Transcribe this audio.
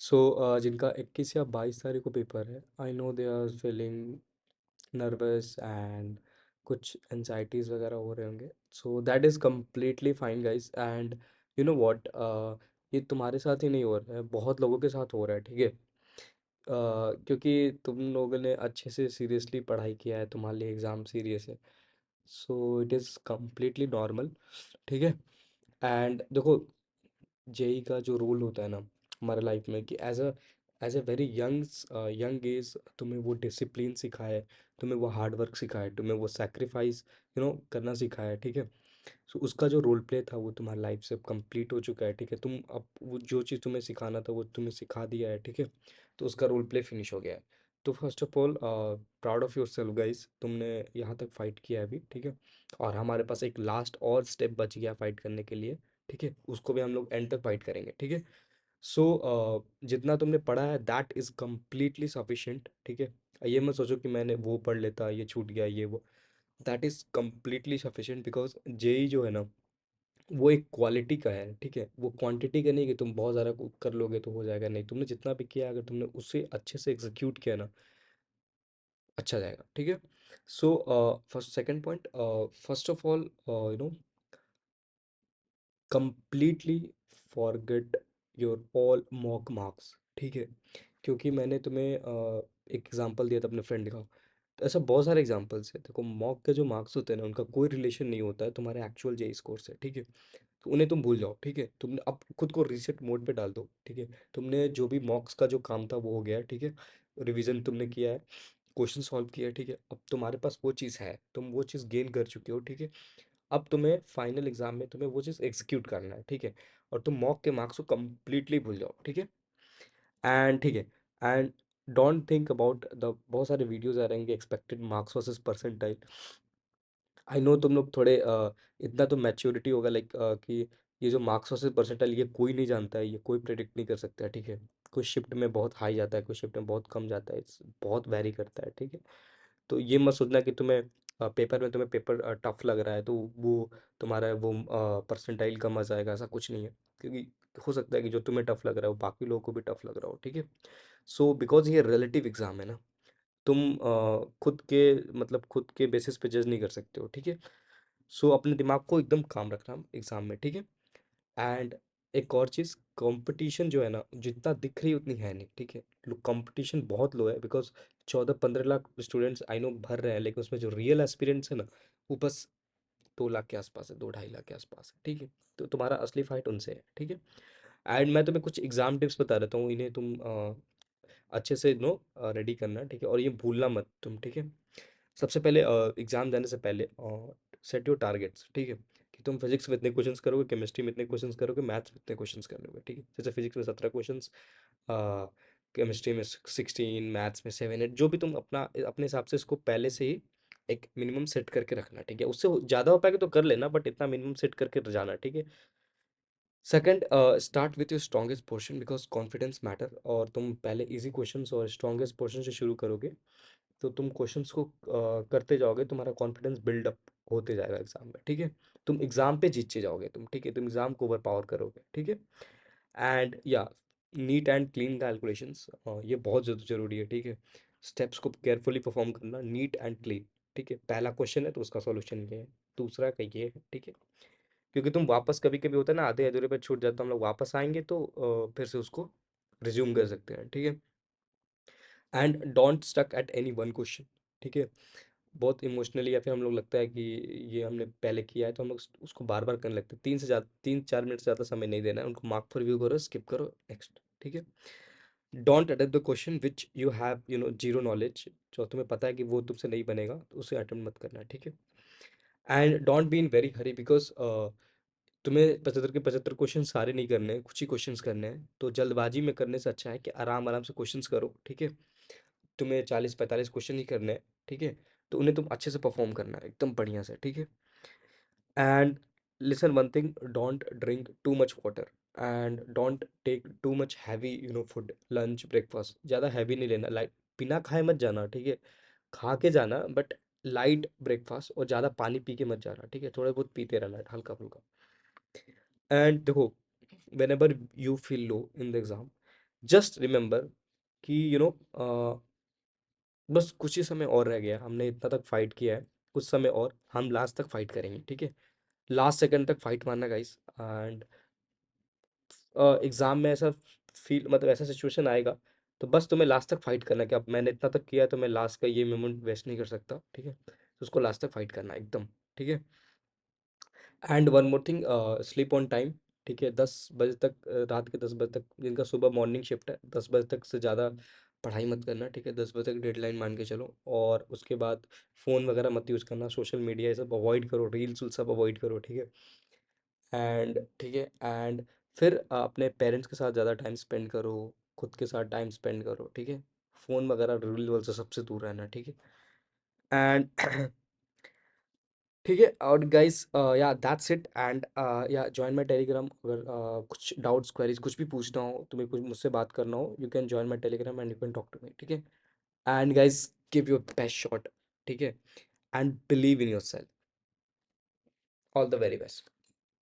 जिनका 21 या 22 तारीख को पेपर है, I know they are feeling nervous and कुछ एनजाइटीज़ वगैरह हो रहे होंगे। So that is completely fine guys. And you know what, ये तुम्हारे साथ ही नहीं हो रहा है, बहुत लोगों के साथ हो रहा है, ठीक है। क्योंकि तुम लोगों ने अच्छे से सीरियसली पढ़ाई किया है, तुम्हारे लिए एग्ज़ाम सीरियस है। So it is completely normal, ठीक है। एंड देखो, जेई का जो रोल होता है ना हमारे लाइफ में, कि as a very young age तुम्हें वो डिसिप्लिन सिखाए, तुम्हें वो हार्ड वर्क सिखाए, तुम्हें वो सेक्रीफाइस करना सिखाया, ठीक है। सो उसका जो रोल प्ले था वो तुम्हारी लाइफ से कंप्लीट हो चुका है, ठीक है। तुम अब वो जो चीज़ तुम्हें सिखाना था वो तुम्हें सिखा दिया है, ठीक है। तो उसका रोल प्ले फिनिश हो गया है। तो first of all, proud of your self guys, तुमने यहाँ तक फाइट किया है अभी, ठीक है। और हमारे पास एक लास्ट और स्टेप बच गया फाइट करने के लिए, ठीक है। उसको भी हम लोग एंड तक फाइट करेंगे, ठीक है। जितना तुमने पढ़ा है दैट इज़ कम्प्लीटली सफिशिएंट, ठीक है। ये मत सोचो कि मैंने वो पढ़ लेता, ये छूट गया, ये वो। That is completely sufficient, because JEE जो है ना वो एक क्वालिटी का है, ठीक है। वो क्वांटिटी का नहीं कि तुम बहुत ज़्यादा कर लोगे तो हो जाएगा, नहीं। तुमने जितना भी किया, अगर तुमने उसे अच्छे से एग्जीक्यूट किया ना, अच्छा जाएगा, ठीक है। So first second point, first of all, no completely forget your all mock marks, ठीक है। क्योंकि मैंने तुम्हें एक एग्जांपल दिया था अपने फ्रेंड का। तो ऐसा बहुत सारे एग्जांपल्स है, देखो मॉक के जो मार्क्स होते हैं ना उनका कोई रिलेशन नहीं होता है तुम्हारे एक्चुअल जेई स्कोर से, ठीक है। तो उन्हें तुम भूल जाओ, ठीक है। तुमने अब खुद को रीसेट मोड पे डाल दो, ठीक है। तुमने जो भी मॉक्स का जो काम था वो हो गया है, ठीक है। रिवीजन तुमने किया है, क्वेश्चन सॉल्व किया है, ठीक है। अब तुम्हारे पास वो चीज़ है, तुम वो चीज़ गेन कर चुके हो, ठीक है। अब तुम्हें फाइनल एग्जाम में तुम्हें वो चीज़ एग्जीक्यूट करना है, ठीक है। और तुम मॉक के मार्क्स को कंप्लीटली भूल जाओ, ठीक है। एंड ठीक है, and don't think about the बहुत सारे वीडियोस आ रहे हैं expected marks versus percentile. I know तुम लोग थोड़े इतना तो मैच्योरिटी होगा, लाइक कि ये जो मार्क्स वर्सेस परसेंटाइल ये कोई नहीं जानता है, ये कोई प्रेडिक्ट नहीं कर सकता है, ठीक है। कुछ शिफ्ट में बहुत हाई जाता है, कुछ शिफ्ट में बहुत कम जाता है, बहुत वेरी करता है, ठीक है। तो ये मत सोचना कि तुम्हें पेपर में तुम्हें पेपर टफ लग रहा है तो वो तुम्हारा वो परसेंटाइल कम आ जाएगा, ऐसा कुछ नहीं है। क्योंकि हो सकता है कि जो तुम्हें टफ लग रहा है वो बाकी लोगों को भी टफ लग रहा हो, ठीक है। सो बिकॉज ये रिलेटिव एग्जाम है ना, तुम खुद के मतलब खुद के बेसिस पे जज नहीं कर सकते हो, ठीक है। सो अपने दिमाग को एकदम काम रखना एग्जाम में, ठीक है। एंड एक और चीज़, कंपटीशन जो है ना जितना दिख रही है उतनी है नहीं, ठीक है। कंपटीशन बहुत लो है, because 14-15 lakh students I know भर रहे हैं, लेकिन उसमें जो रियल एस्पिरेंट्स है ना वो बस 2 लाख के आसपास है, 2-2.5 लाख के आसपास है, ठीक है। तो तुम्हारा असली फाइट उनसे है, ठीक है। एंड मैं तुम्हें कुछ एग्जाम टिप्स बता देता हूँ, इन्हें तुम अच्छे से रेडी करना, ठीक है। और ये भूलना मत तुम, ठीक है। सबसे पहले एग्जाम देने से पहले सेट योर टारगेट्स, ठीक है। कि तुम फिजिक्स में इतने क्वेश्चंस करोगे, केमिस्ट्री में इतने क्वेश्चंस करोगे, मैथ्स में इतने क्वेश्चंस करोगे, ठीक है। जैसे फिजिक्स में 17 क्वेश्चंस, केमिस्ट्री में 16, मैथ्स में 7-8, जो भी तुम अपना अपने हिसाब से इसको पहले से ही एक मिनिमम सेट करके रखना, ठीक है। उससे ज़्यादा हो पाएगा तो कर लेना, बट इतना मिनिमम सेट करके जाना, ठीक है। Second, start with your strongest portion, because confidence matter. और तुम पहले इजी क्वेश्चंस और स्ट्रॉन्गेस्ट पोर्शन से शुरू करोगे तो तुम क्वेश्चंस को करते जाओगे, तुम्हारा कॉन्फिडेंस बिल्डअप होते जाएगा एग्जाम में, ठीक है। तुम एग्जाम पे जीतते जाओगे तुम, ठीक है। तुम एग्जाम को ओवर पावर करोगे, ठीक है। एंड या नीट एंड क्लीन कैलकुलेशंस, ये बहुत ज़्यादा जरूरी है, ठीक है। स्टेप्स को केयरफुली परफॉर्म करना, नीट एंड क्लीन, ठीक है। पहला क्वेश्चन है तो उसका सॉल्यूशन ये है, दूसरा का ये है, ठीक है। क्योंकि तुम वापस कभी कभी होता है ना आधे अधूरे पे छूट जाता है, हम लोग वापस आएंगे तो फिर से उसको रिज्यूम कर सकते हैं, ठीक है। And don't stuck at any one question, ठीक है। बहुत इमोशनली या फिर हम लोग लगता है कि ये हमने पहले किया है तो हम लोग उसको बार बार करने लगते हैं। 3-4 मिनट से ज़्यादा समय नहीं देना है उनको, मार्क फॉर रिव्यू करो, स्किप करो, नेक्स्ट, ठीक है। Don't attempt the question which you have zero knowledge, जो तुम्हें पता है कि वो तुमसे नहीं बनेगा तो उसे अटेम्प्ट मत करना, ठीक है। And don't be in very Hari, because तुम्हें 75 के 75 क्वेश्चन सारे नहीं करने हैं, कुछ ही क्वेश्चंस करने हैं। तो जल्दबाजी में करने से अच्छा है कि आराम आराम से क्वेश्चंस करो, ठीक है। तुम्हें 40-45 क्वेश्चन ही करने हैं, ठीक है। तो उन्हें तुम अच्छे से परफॉर्म करना है एकदम बढ़िया से, ठीक है। And listen one thing, don't drink too much water and don't take too much heavy food, lunch breakfast ज़्यादा हैवी नहीं लेना, लाइट बिना खाए मत जाना, ठीक है। खा के जाना बट लाइट ब्रेकफास्ट, और ज़्यादा पानी पी के मत जाना, ठीक है। थोड़ा बहुत पीते रहना हल्का फुल्का। एंड देखो, when ever you feel low in the exam, just remember कि बस कुछ ही समय और रह गया, हमने इतना तक फाइट किया है, कुछ समय और हम लास्ट तक फाइट करेंगे, ठीक है। लास्ट सेकंड तक फाइट मारना गाइस। एंड एग्जाम में ऐसा फील, मतलब ऐसा सिचुएशन आएगा, तो बस तुम्हें लास्ट तक फाइट करना है कि अब मैंने इतना तक किया तो मैं लास्ट का ये मोमेंट वेस्ट नहीं कर सकता, ठीक है। तो उसको लास्ट तक फाइट करना है एकदम, ठीक है। And one more thing, sleep on time, ठीक है। 10 बजे तक, रात के 10 बजे तक, जिनका सुबह मॉर्निंग शिफ्ट है, 10 बजे तक से ज़्यादा पढ़ाई मत करना, ठीक है। 10 बजे तक डेडलाइन मान के चलो, और उसके बाद फ़ोन वगैरह मत यूज़ करना, सोशल मीडिया ये सब अवॉइड करो, रील्स सब अवॉइड करो, ठीक है। एंड ठीक है, एंड फिर अपने पेरेंट्स के साथ ज़्यादा टाइम स्पेंड करो, खुद के साथ टाइम स्पेंड करो, ठीक है। फ़ोन वगैरह रील वल से सबसे दूर रहना, ठीक है। एंड ठीक है। और गाइस, या दैट्स इट। एंड या जॉइन माय टेलीग्राम, अगर कुछ डाउट्स क्वेरीज कुछ भी पूछना हो, तुम्हें कुछ मुझसे बात करना हो, you can join my Telegram and you can talk to me, ठीक है। And guys, give your best shot, ठीक है, and believe in yourself. All the very best.